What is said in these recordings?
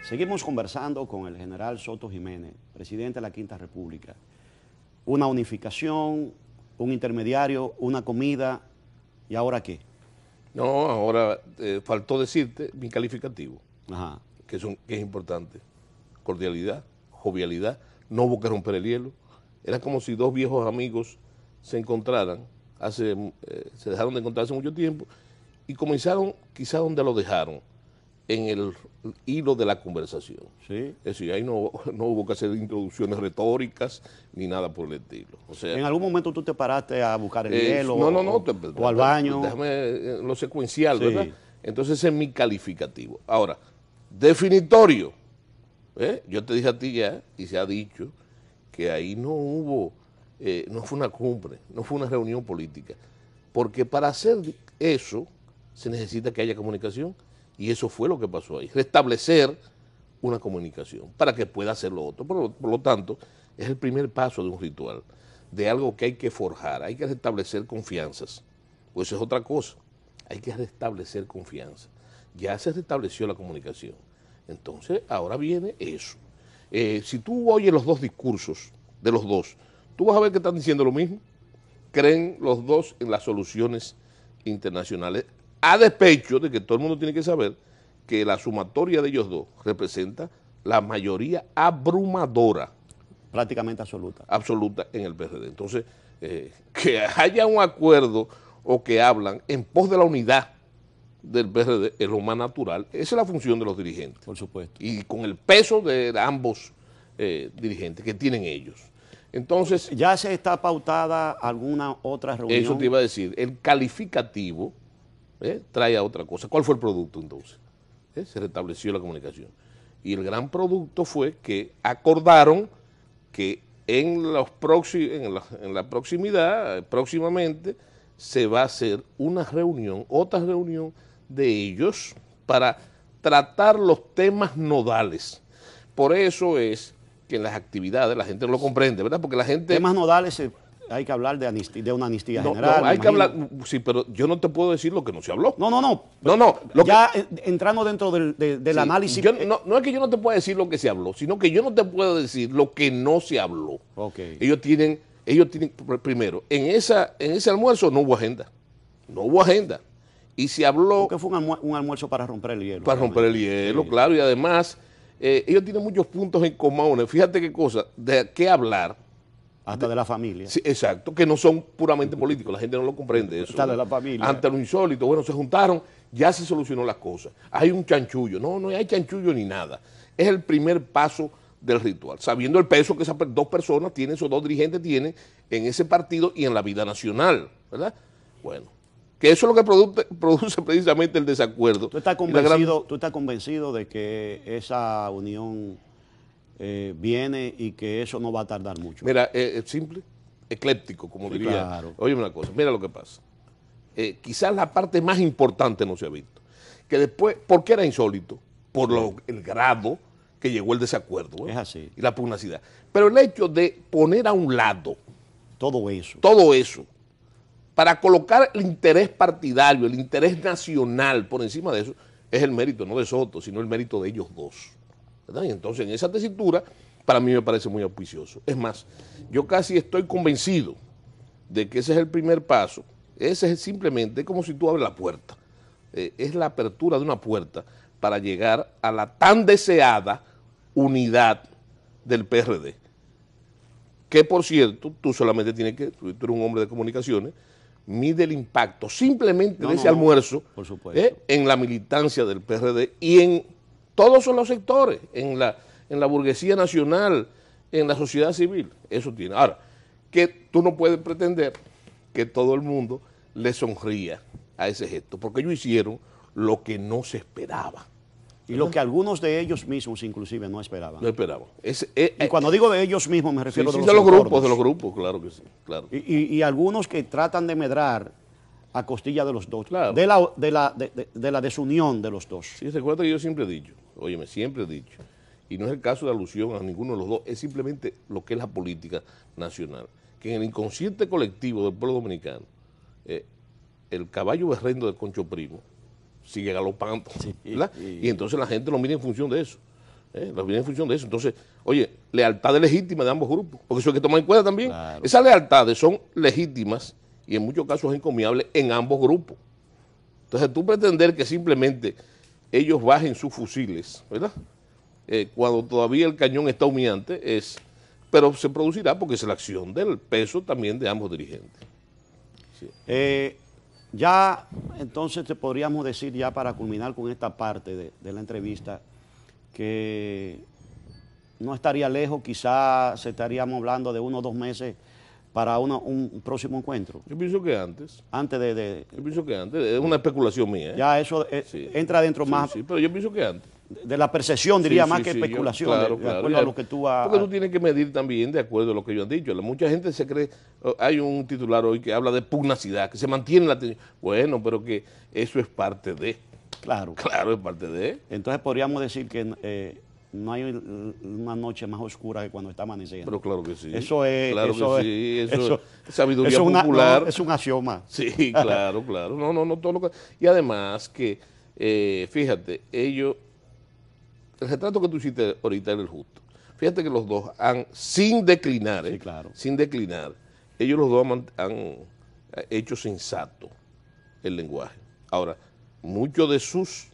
Seguimos conversando con el general Soto Jiménez, presidente de la Quinta República. Una unificación, un intermediario, una comida, ¿y ahora qué? No, ahora faltó decirte mi calificativo, Ajá. que es importante. Cordialidad, jovialidad, no hubo que romper el hielo. Era como si dos viejos amigos se encontraran, se dejaron de encontrar hace mucho tiempo y comenzaron quizás donde lo dejaron, en el hilo de la conversación. ¿Sí? Es decir, ahí no hubo que hacer introducciones retóricas ni nada por el estilo. O sea, ¿En algún momento tú te paraste a buscar el hielo no, o al baño? Déjame lo secuencial, Sí. ¿verdad? Entonces ese es mi calificativo. Ahora, definitorio. Yo te dije a ti ya, y se ha dicho, que ahí no hubo, no fue una cumbre, no fue una reunión política. Porque para hacer eso se necesita que haya comunicación. Y eso fue lo que pasó ahí, restablecer una comunicación para que pueda hacer lo otro. Por lo tanto, es el primer paso de un ritual, de algo que hay que forjar, hay que restablecer confianzas. Pues eso es otra cosa, hay que restablecer confianza. Ya se restableció la comunicación. Entonces, ahora viene eso. Si tú oyes los dos discursos de los dos, tú vas a ver que están diciendo lo mismo. Creen los dos en las soluciones internacionales, a despecho de que todo el mundo tiene que saber que la sumatoria de ellos dos representa la mayoría abrumadora. Prácticamente absoluta. Absoluta en el PRD. Entonces, que haya un acuerdo o que hablan en pos de la unidad del PRD es lo más natural. Esa es la función de los dirigentes. Por supuesto. Y con el peso de ambos dirigentes que tienen ellos. Entonces, ¿ya se está pautada alguna otra reunión? eso te iba a decir. El calificativo trae a otra cosa. ¿Cuál fue el producto entonces? Se restableció la comunicación. Y el gran producto fue que acordaron que en la proximidad, próximamente, se va a hacer una reunión, otra reunión de ellos para tratar los temas nodales. Por eso es que en las actividades la gente no lo comprende, ¿verdad? Porque la gente... Temas nodales, hay que hablar de una amnistía general. No, hay que hablar, sí, pero yo no te puedo decir lo que no se habló. No. Ya entrando dentro del análisis... No es que yo no te pueda decir lo que se habló, sino que yo no te puedo decir lo que no se habló. Okay. Ellos tienen, primero, en ese almuerzo no hubo agenda. No hubo agenda. Y se habló... Porque fue un almuerzo para romper el hielo. Para romper el hielo, sí. Claro, y además, ellos tienen muchos puntos en común. Fíjate qué cosa, de qué hablar. Hasta de la familia. Sí, exacto, que no son puramente políticos, la gente no lo comprende eso. Hasta de la familia. Ante lo insólito, bueno, se juntaron, ya se solucionó las cosas. Hay un chanchullo, no hay chanchullo ni nada. Es el primer paso del ritual, sabiendo el peso que esas dos personas tienen, esos dos dirigentes tienen en ese partido y en la vida nacional, ¿verdad? Bueno, que eso es lo que produce precisamente el desacuerdo. ¿Tú estás convencido de que esa unión viene y que eso no va a tardar mucho? Mira, es simple, ecléptico, como diría. Claro. Óyeme una cosa, mira lo que pasa. Quizás la parte más importante no se ha visto. Que después, ¿por qué era insólito? Por el grado que llegó el desacuerdo. Es así. Y la pugnacidad. Pero el hecho de poner a un lado todo eso, para colocar el interés partidario, el interés nacional por encima de eso, es el mérito no de Soto, sino el mérito de ellos dos, ¿verdad? Y entonces en esa tesitura, para mí me parece muy auspicioso. Es más, yo casi estoy convencido de que ese es el primer paso. Ese es simplemente como si tú abres la puerta. Es la apertura de una puerta para llegar a la tan deseada unidad del PRD. Que, por cierto, tú solamente tienes que, tú eres un hombre de comunicaciones, mide el impacto simplemente de ese almuerzo por supuesto, en la militancia del PRD y en todos los sectores, en la burguesía nacional, en la sociedad civil. Eso tiene. Ahora, que tú no puedes pretender que todo el mundo le sonría a ese gesto, porque ellos hicieron lo que no se esperaba. Y lo que algunos de ellos mismos inclusive no esperaban. No esperaban. Y cuando digo de ellos mismos me refiero de los grupos, claro que sí. Claro. Y algunos que tratan de medrar a costilla de los dos, claro, de la desunión de los dos. Sí, recuerda que yo siempre he dicho, óyeme, siempre he dicho, y no es el caso de alusión a ninguno de los dos, es simplemente lo que es la política nacional, que en el inconsciente colectivo del pueblo dominicano, el caballo berrendo de Concho Primo sigue galopando, ¿verdad? Y entonces la gente lo mira en función de eso. viene en función de eso. Entonces, oye, lealtades legítimas de ambos grupos, porque eso hay que tomar en cuenta también. Claro. Esas lealtades son legítimas y en muchos casos encomiables en ambos grupos. Entonces, tú pretender que simplemente ellos bajen sus fusiles, ¿verdad? Cuando todavía el cañón está humeante, pero se producirá porque es la acción del peso también de ambos dirigentes. Sí. Ya, entonces, te podríamos decir, ya para culminar con esta parte de la entrevista, que no estaría lejos, quizás estaríamos hablando de 1 o 2 meses para un próximo encuentro. Yo pienso que antes. Yo pienso que antes, es una especulación mía. Ya eso sí. Entra dentro más. Sí, pero yo pienso que antes. De la percepción, diría, más que especulación, claro, de acuerdo a lo que tú has... Porque tú tienes que medir también de acuerdo a lo que ellos han dicho. Mucha gente se cree, hay un titular hoy que habla de pugnacidad, que se mantiene la tensión. Bueno, pero que eso es parte de. Claro. Claro, es parte de. Entonces podríamos decir que no hay una noche más oscura que cuando está amaneciendo. Pero claro que sí. Eso es... Claro eso que sí, eso es sabiduría eso popular. Es un axioma. Sí, claro. No, todo lo que... Y además que, fíjate, ellos... El retrato que tú hiciste ahorita era el justo. Fíjate que los dos han, sin declinar, sí, claro, sin declinar, ellos los dos han hecho sensato el lenguaje. Ahora, muchos de sus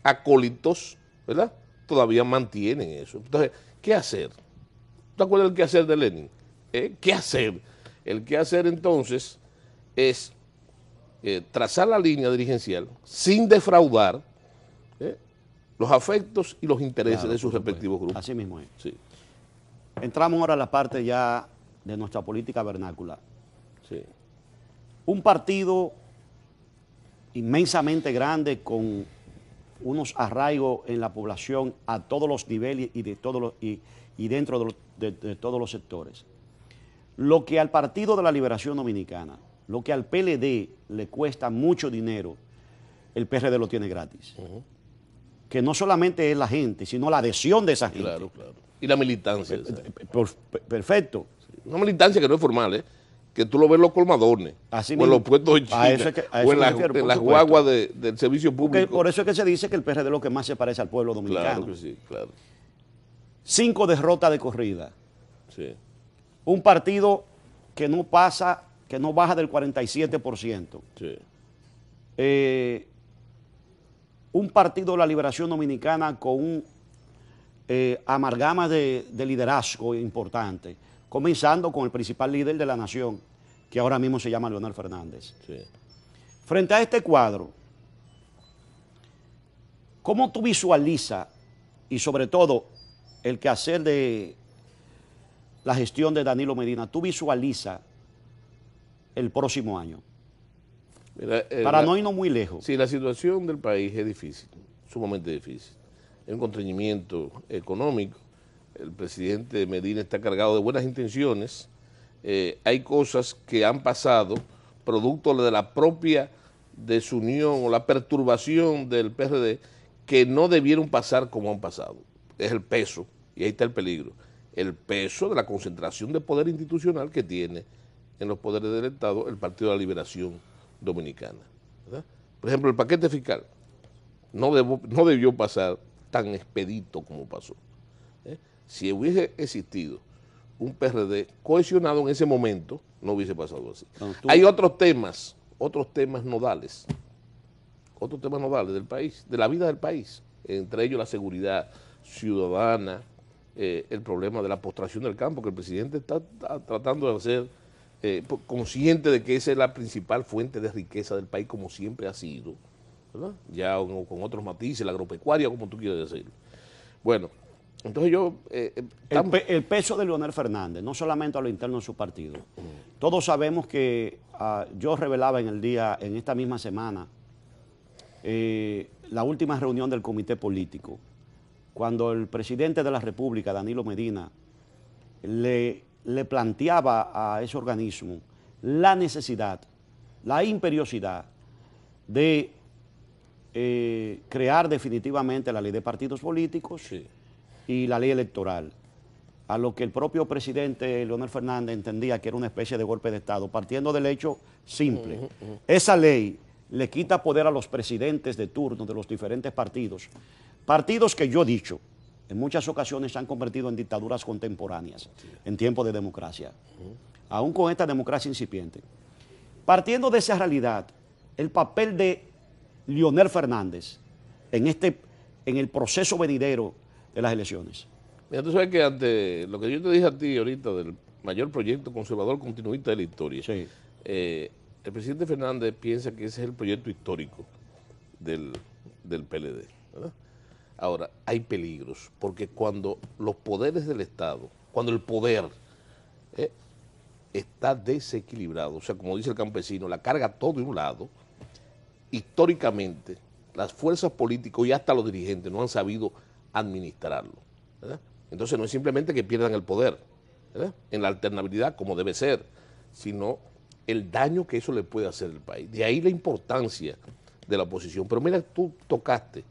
acólitos, ¿verdad?, todavía mantienen eso. Entonces, ¿qué hacer? ¿Te acuerdas del qué hacer de Lenin? ¿Qué hacer? El qué hacer entonces es trazar la línea dirigencial sin defraudar los afectos y los intereses de sus respectivos grupos. Así mismo es. Sí. Entramos ahora a la parte ya de nuestra política vernácula. Sí. Un partido inmensamente grande con unos arraigos en la población a todos los niveles y, dentro de todos los sectores. Lo que al Partido de la Liberación Dominicana, lo que al PLD le cuesta mucho dinero, el PRD lo tiene gratis. Que no solamente es la gente, sino la adhesión de esa gente. Claro. Y la militancia. Perfecto. Una militancia que no es formal, que tú lo ves en los colmadones, así o mismo, en los puestos de China, o en las guaguas del servicio público. Por eso es que se dice que el PRD es lo que más se parece al pueblo dominicano. Claro que sí, claro. 5 derrotas de corrida. Sí. Un partido que no baja del 47%. Sí. Un partido de la Liberación Dominicana con un amalgama de liderazgo importante, comenzando con el principal líder de la nación, que ahora mismo se llama Leonel Fernández. Sí. Frente a este cuadro, ¿cómo tú visualizas, y sobre todo el quehacer de la gestión de Danilo Medina, tú visualizas el próximo año? Mira, para no irnos muy lejos. Sí, la situación del país es difícil, sumamente difícil. Hay un constreñimiento económico, el presidente Medina está cargado de buenas intenciones, hay cosas que han pasado producto de la propia desunión o la perturbación del PRD que no debieron pasar como han pasado. Es el peso, y ahí está el peligro, el peso de la concentración de poder institucional que tiene en los poderes del Estado el Partido de la Liberación Dominicana, ¿verdad? Por ejemplo, el paquete fiscal no debió pasar tan expedito como pasó. Si hubiese existido un PRD cohesionado en ese momento, no hubiese pasado así. Hay otros temas nodales del país, de la vida del país, entre ellos la seguridad ciudadana, el problema de la postración del campo, que el presidente está tratando de hacer consciente de que esa es la principal fuente de riqueza del país, como siempre ha sido, ¿verdad? Ya con otros matices, la agropecuaria, como tú quieres decirlo. Bueno, entonces yo... el peso de Leonel Fernández, no solamente a lo interno de su partido. Todos sabemos que yo revelaba en esta misma semana, la última reunión del comité político, cuando el presidente de la República, Danilo Medina, le planteaba a ese organismo la necesidad, la imperiosidad de crear definitivamente la ley de partidos políticos y la ley electoral, a lo que el propio presidente Leonel Fernández entendía que era una especie de golpe de Estado, partiendo del hecho simple. Esa ley le quita poder a los presidentes de turno de los diferentes partidos que yo he dicho, en muchas ocasiones se han convertido en dictaduras contemporáneas en tiempos de democracia, aún con esta democracia incipiente. Partiendo de esa realidad, el papel de Leonel Fernández en el proceso venidero de las elecciones. Mira, tú sabes que ante lo que yo te dije a ti ahorita del mayor proyecto conservador continuista de la historia, Sí. El presidente Fernández piensa que ese es el proyecto histórico del PLD, ¿verdad? Ahora, hay peligros, porque cuando los poderes del Estado, cuando el poder está desequilibrado, o sea, como dice el campesino, la carga todo de un lado, históricamente las fuerzas políticas y hasta los dirigentes no han sabido administrarlo, ¿verdad? Entonces no es simplemente que pierdan el poder, ¿verdad?, en la alternabilidad como debe ser, sino el daño que eso le puede hacer al país. De ahí la importancia de la oposición. Pero mira, tú tocaste,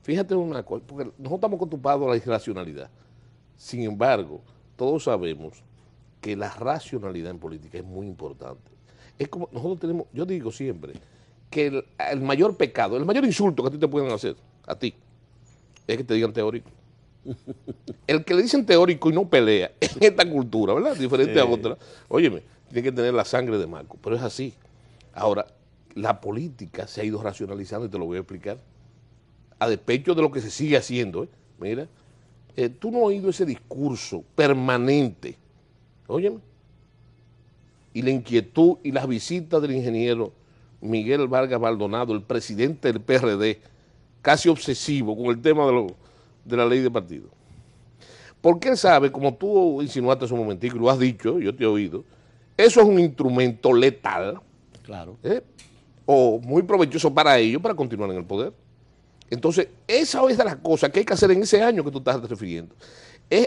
fíjate en una cosa, porque nosotros estamos acostumbrados a la irracionalidad. Sin embargo, todos sabemos que la racionalidad en política es muy importante. Es como nosotros tenemos, yo digo siempre, que el mayor pecado, el mayor insulto que a ti te pueden hacer, a ti, es que te digan teórico. El que le dicen teórico y no pelea en esta cultura, ¿verdad?, diferente a otra, óyeme, tiene que tener la sangre de Marco, pero es así. Ahora, la política se ha ido racionalizando y te lo voy a explicar, a despecho de lo que se sigue haciendo. Mira, tú no has oído ese discurso permanente, óyeme, y la inquietud y las visitas del ingeniero Miguel Vargas Maldonado, el presidente del PRD, casi obsesivo con el tema de la ley de partido. Porque él sabe, como tú insinuaste hace un momentico y lo has dicho, yo te he oído, eso es un instrumento letal, Claro. o muy provechoso para ellos para continuar en el poder. Entonces, esa es de las cosas que hay que hacer en ese año que tú estás refiriendo.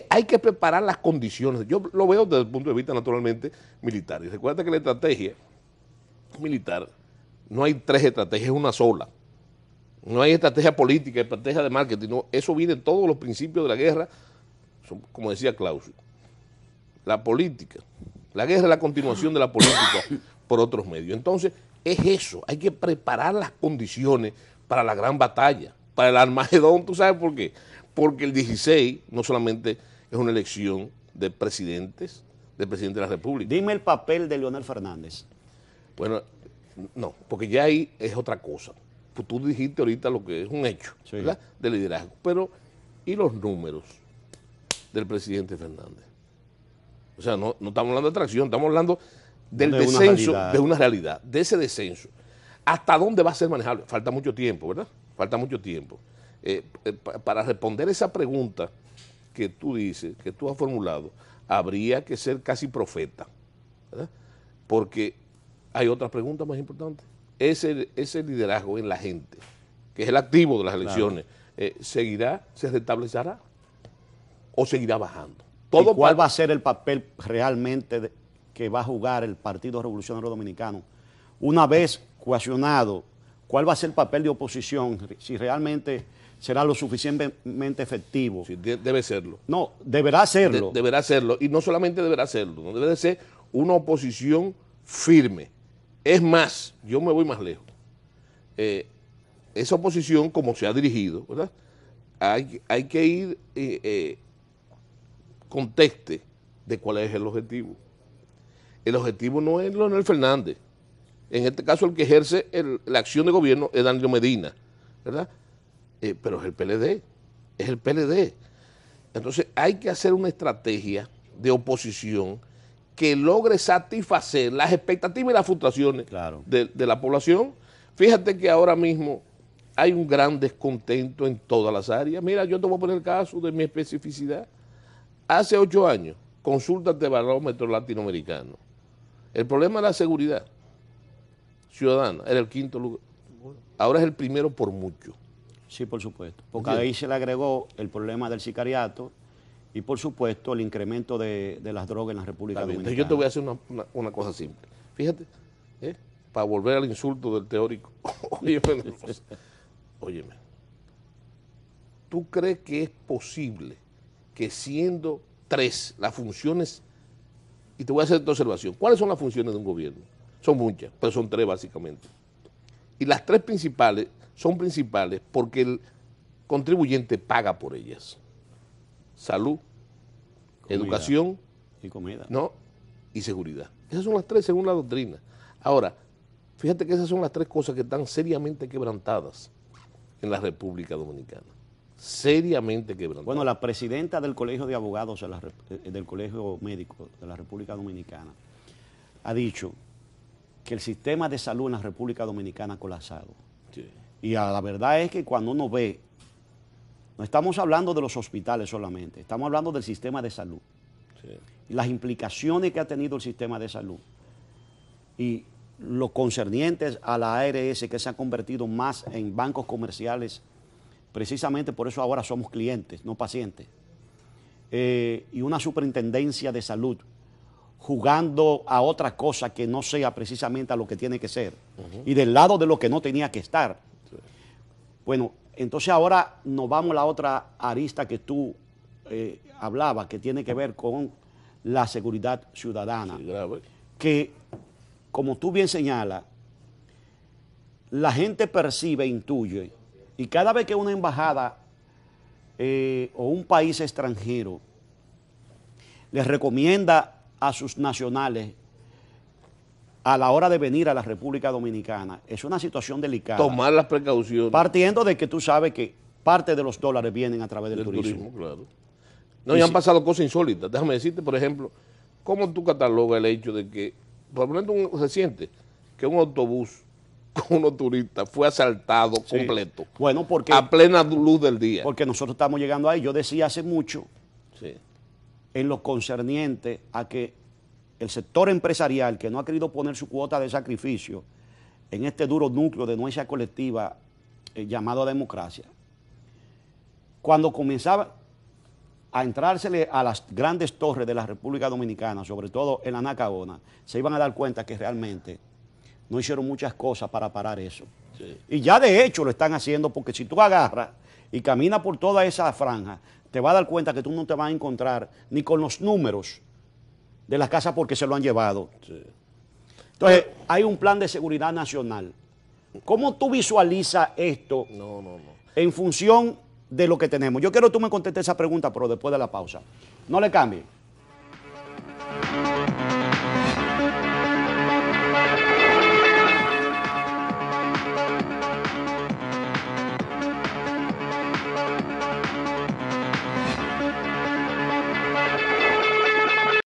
Hay que preparar las condiciones. Yo lo veo desde el punto de vista naturalmente militar. Y recuerda que la estrategia militar, no hay tres estrategias, es una sola. No hay estrategia política, estrategia de marketing, no, eso viene en todos los principios de la guerra, como decía Clausio. La política, la guerra es la continuación de la política por otros medios. Entonces, es eso, hay que preparar las condiciones para la gran batalla, para el Armagedón. ¿Tú sabes por qué? Porque el 16 no solamente es una elección de presidentes, del presidente de la República. Dime el papel de Leonel Fernández. Bueno, no, porque ya ahí es otra cosa. Pues tú dijiste ahorita lo que es un hecho, Sí, ¿verdad?, de liderazgo. Pero, ¿y los números del presidente Fernández? O sea, no estamos hablando de atracción, estamos hablando del descenso, de una realidad, de ese descenso. ¿Hasta dónde va a ser manejable? Falta mucho tiempo, ¿verdad? Falta mucho tiempo. Para responder esa pregunta que tú dices, que tú has formulado, habría que ser casi profeta, ¿verdad? Porque hay otra pregunta más importante. Ese liderazgo en la gente, que es el activo de las elecciones, ¿seguirá, se restablecerá o seguirá bajando? ¿Y cuál va a ser el papel realmente que va a jugar el Partido Revolucionario Dominicano una vez coaccionado? ¿Cuál va a ser el papel de oposición? Si realmente será lo suficientemente efectivo. Sí, debe serlo. No, deberá serlo. Deberá serlo. Y no solamente deberá serlo, no debe de ser una oposición firme. Es más, yo me voy más lejos. Esa oposición, como se ha dirigido, ¿verdad?, hay que ir contexte de cuál es el objetivo. El objetivo no es Leonel Fernández. En este caso, el que ejerce la acción de gobierno es Danilo Medina, ¿verdad? Pero es el PLD, es el PLD. Entonces, hay que hacer una estrategia de oposición que logre satisfacer las expectativas y las frustraciones, claro, de la población. Fíjate que ahora mismo hay un gran descontento en todas las áreas. Mira, yo te voy a poner el caso de mi especificidad. Hace 8 años, consultas de barómetro latinoamericano. El problema de la seguridad ciudadana era el 5º lugar. Ahora es el primero por mucho. Sí, por supuesto. Porque ahí se le agregó el problema del sicariato y, por supuesto, el incremento de las drogas en la República Dominicana. Entonces yo te voy a hacer una cosa simple. Fíjate, para volver al insulto del teórico. Óyeme, ¿tú crees que es posible que siendo 3 las funciones, y te voy a hacer esta observación, ¿cuáles son las funciones de un gobierno? Son muchas, pero son 3 básicamente. Y las 3 principales son principales porque el contribuyente paga por ellas. salud, Comida. educación, Y comida. ¿no? Y seguridad. Esas son las tres según la doctrina. Ahora, fíjate que esas son las tres cosas que están seriamente quebrantadas en la República Dominicana. Seriamente quebrantadas. Bueno, la presidenta del Colegio de Abogados del Colegio Médico de la República Dominicana ha dicho que el sistema de salud en la República Dominicana ha colapsado. Sí. Y la verdad es que cuando uno ve, no estamos hablando de los hospitales solamente, estamos hablando del sistema de salud. Sí. Y las implicaciones que ha tenido el sistema de salud y los concernientes a la ARS, que se han convertido más en bancos comerciales, precisamente por eso ahora somos clientes, no pacientes, y una superintendencia de salud jugando a otra cosa que no sea precisamente a lo que tiene que ser, y del lado de lo que no tenía que estar. Sí. Bueno, entonces ahora nos vamos a la otra arista que tú hablabas, que tiene que ver con la seguridad ciudadana, Sí, grave. que, como tú bien señalas, la gente percibe, intuye, y cada vez que una embajada o un país extranjero les recomienda a sus nacionales a la hora de venir a la República Dominicana, es una situación delicada. Tomar las precauciones. Partiendo de que tú sabes que parte de los dólares vienen a través del turismo. Claro. No, y han pasado cosas insólitas. Déjame decirte, por ejemplo, ¿cómo tú catalogas el hecho de que, por ejemplo, un reciente, que un autobús con unos turistas fue asaltado completo? Bueno, porque a plena luz del día. Porque nosotros estamos llegando ahí. Yo decía hace mucho, Sí. en lo concerniente a que el sector empresarial, que no ha querido poner su cuota de sacrificio en este duro núcleo de nuestra colectiva llamado democracia, cuando comenzaba a entrársele a las grandes torres de la República Dominicana, sobre todo en la Nacaona, se iban a dar cuenta que realmente no hicieron muchas cosas para parar eso. Sí. Y ya de hecho lo están haciendo, porque si tú agarras y caminas por toda esa franja, te vas a dar cuenta que tú no te vas a encontrar ni con los números de las casas porque se lo han llevado. Sí. Entonces, hay un plan de seguridad nacional. ¿Cómo tú visualizas esto en función de lo que tenemos? Yo quiero que tú me contestes esa pregunta, pero después de la pausa. No le cambie.